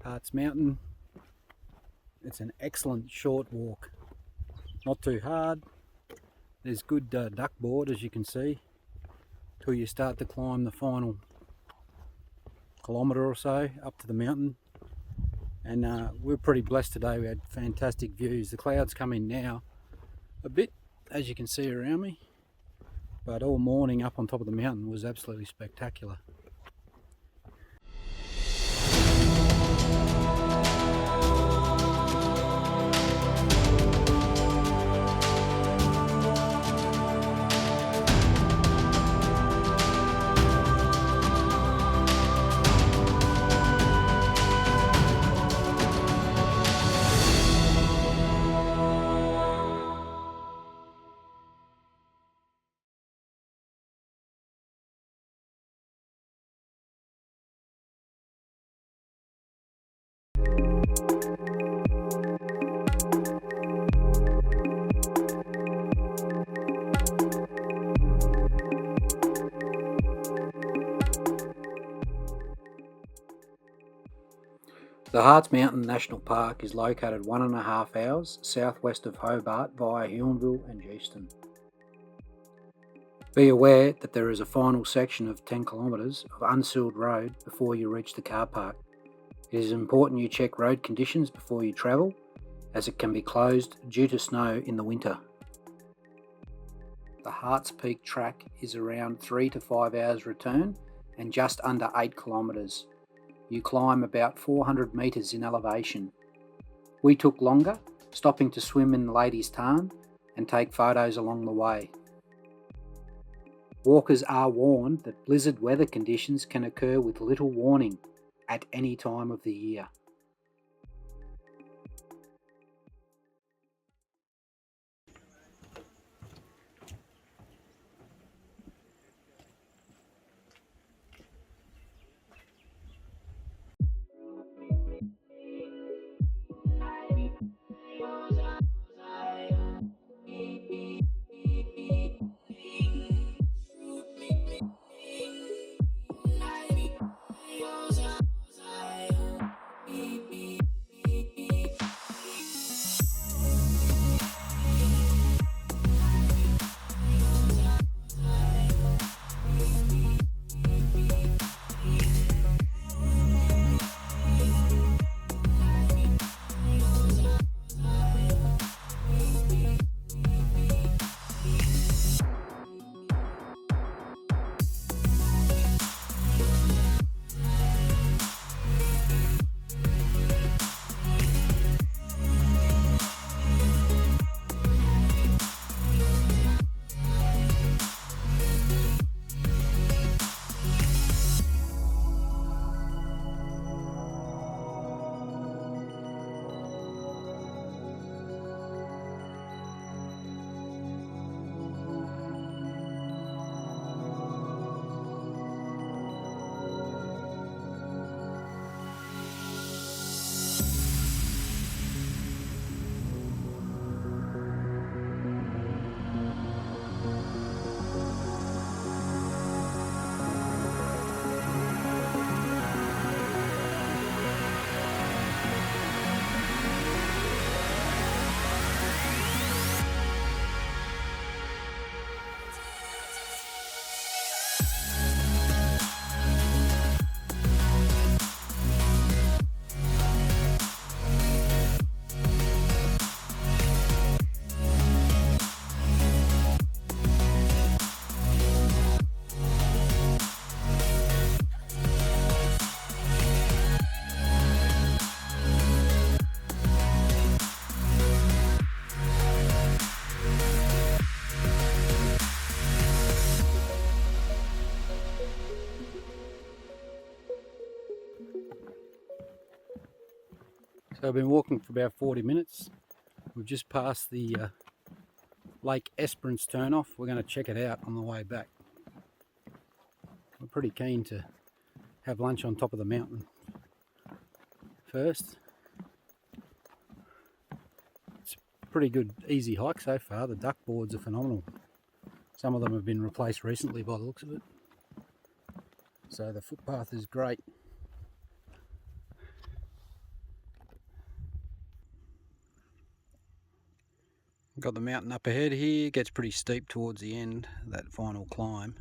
Hartz Mountain. It's an excellent short walk, not too hard. There's good duck board, as you can see, till you start to climb the final kilometre or so up to the mountain. And we're pretty blessed today. We had fantastic views. The clouds come in now a bit, as you can see around me, but all morning up on top of the mountain was absolutely spectacular. The Hartz Mountain National Park is located 1.5 hours southwest of Hobart via Huonville and Geeston. Be aware that there is a final section of 10 kilometres of unsealed road before you reach the car park. It is important you check road conditions before you travel, as it can be closed due to snow in the winter. The Hartz Peak track is around 3 to 5 hours return and just under 8 kilometres. You climb about 400 metres in elevation. We took longer, stopping to swim in the ladies' tarn and take photos along the way. Walkers are warned that blizzard weather conditions can occur with little warning at any time of the year. So I've been walking for about 40 minutes. We've just passed the Lake Esperance turnoff. We're going to check it out on the way back. We're pretty keen to have lunch on top of the mountain first. It's a pretty good easy hike so far. The duck boards are phenomenal. Some of them have been replaced recently by the looks of it. So the footpath is great. Got the mountain up ahead here. It gets pretty steep towards the end, that final climb.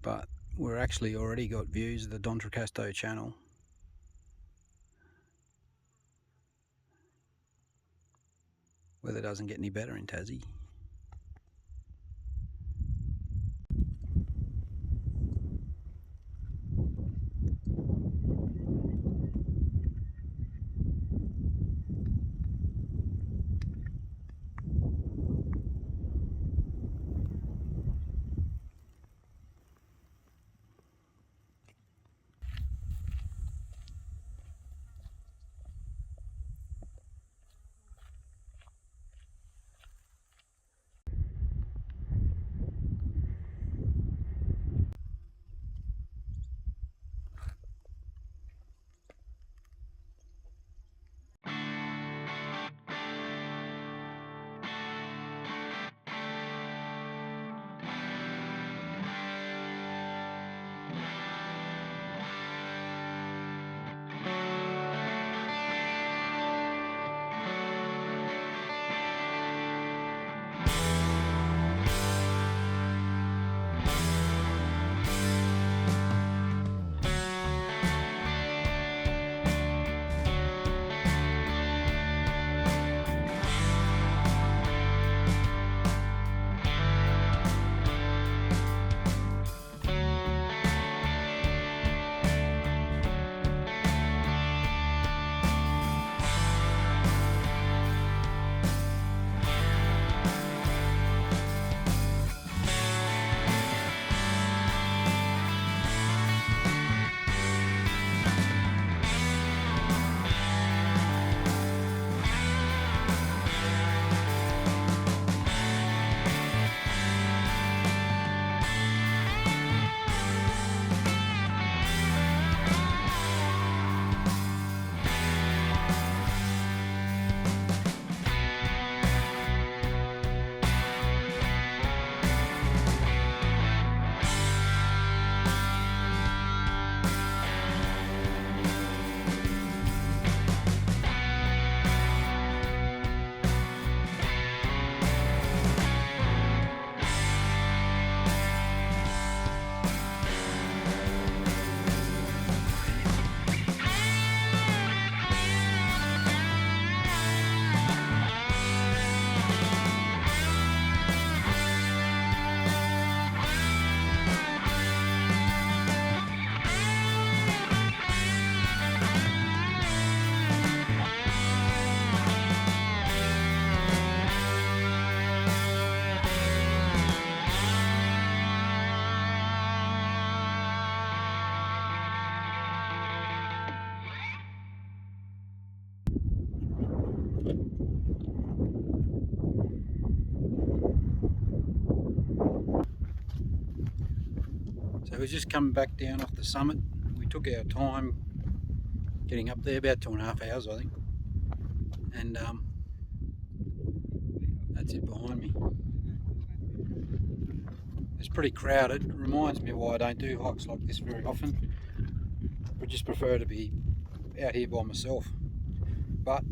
But we're actually already got views of the D'Entrecasteaux Channel. Weather doesn't get any better in Tassie. So we're just coming back down off the summit. We took our time getting up there, about 2.5 hours I think. And that's it behind me. It's pretty crowded. It reminds me why I don't do hikes like this very often. I just prefer to be out here by myself. But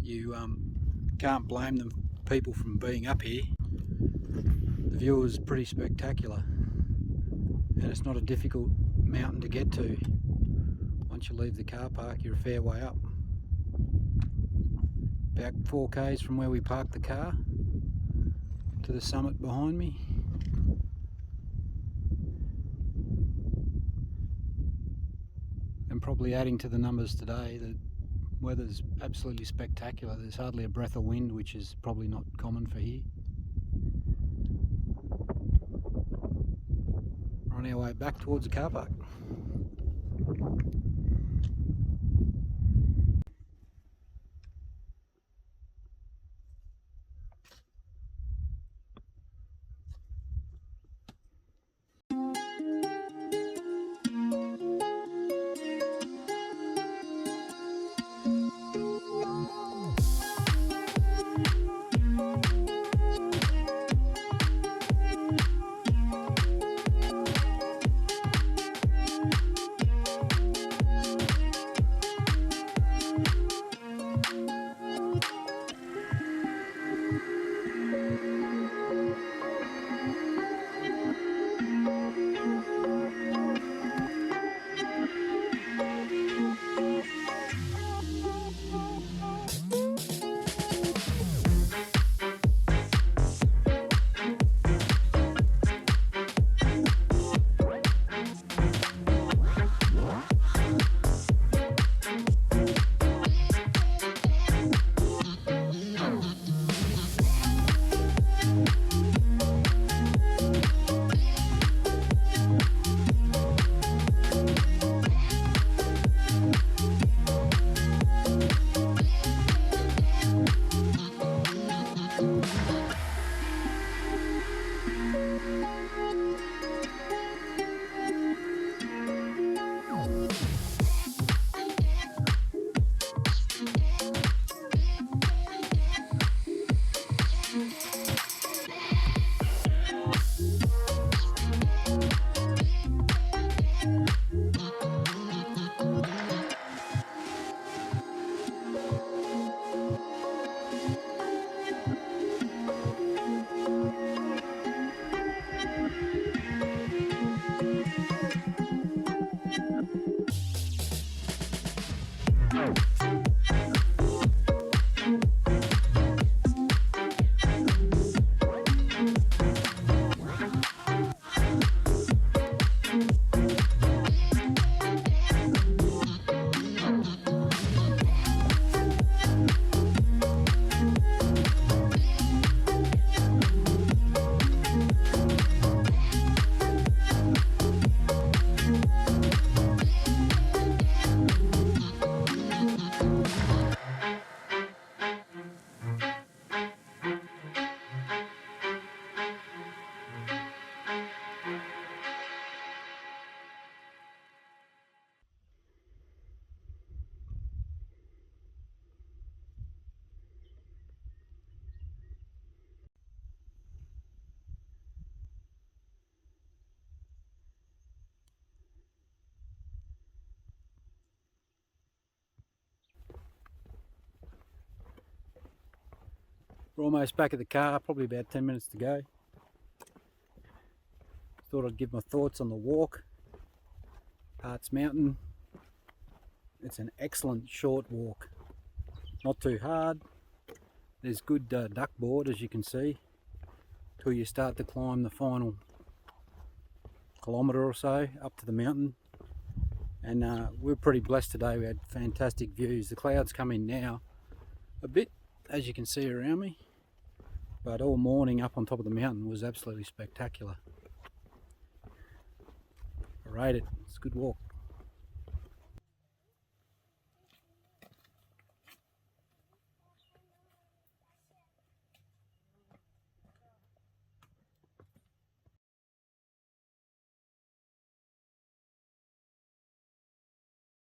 you can't blame them people from being up here. The view is pretty spectacular, and it's not a difficult mountain to get to. Once you leave the car park, you're a fair way up. About 4 k's from where we parked the car to the summit behind me. And probably adding to the numbers today, the weather's absolutely spectacular. There's hardly a breath of wind, which is probably not common for here. We're on our way back towards the car park. We're almost back at the car, probably about 10 minutes to go. Thought I'd give my thoughts on the walk. Hartz Mountain. It's an excellent short walk. Not too hard. There's good duck board, as you can see, till you start to climb the final kilometre or so up to the mountain. And we're pretty blessed today. We had fantastic views. The clouds come in now a bit, as you can see around me, but all morning up on top of the mountain was absolutely spectacular. I rate it. It's a good walk.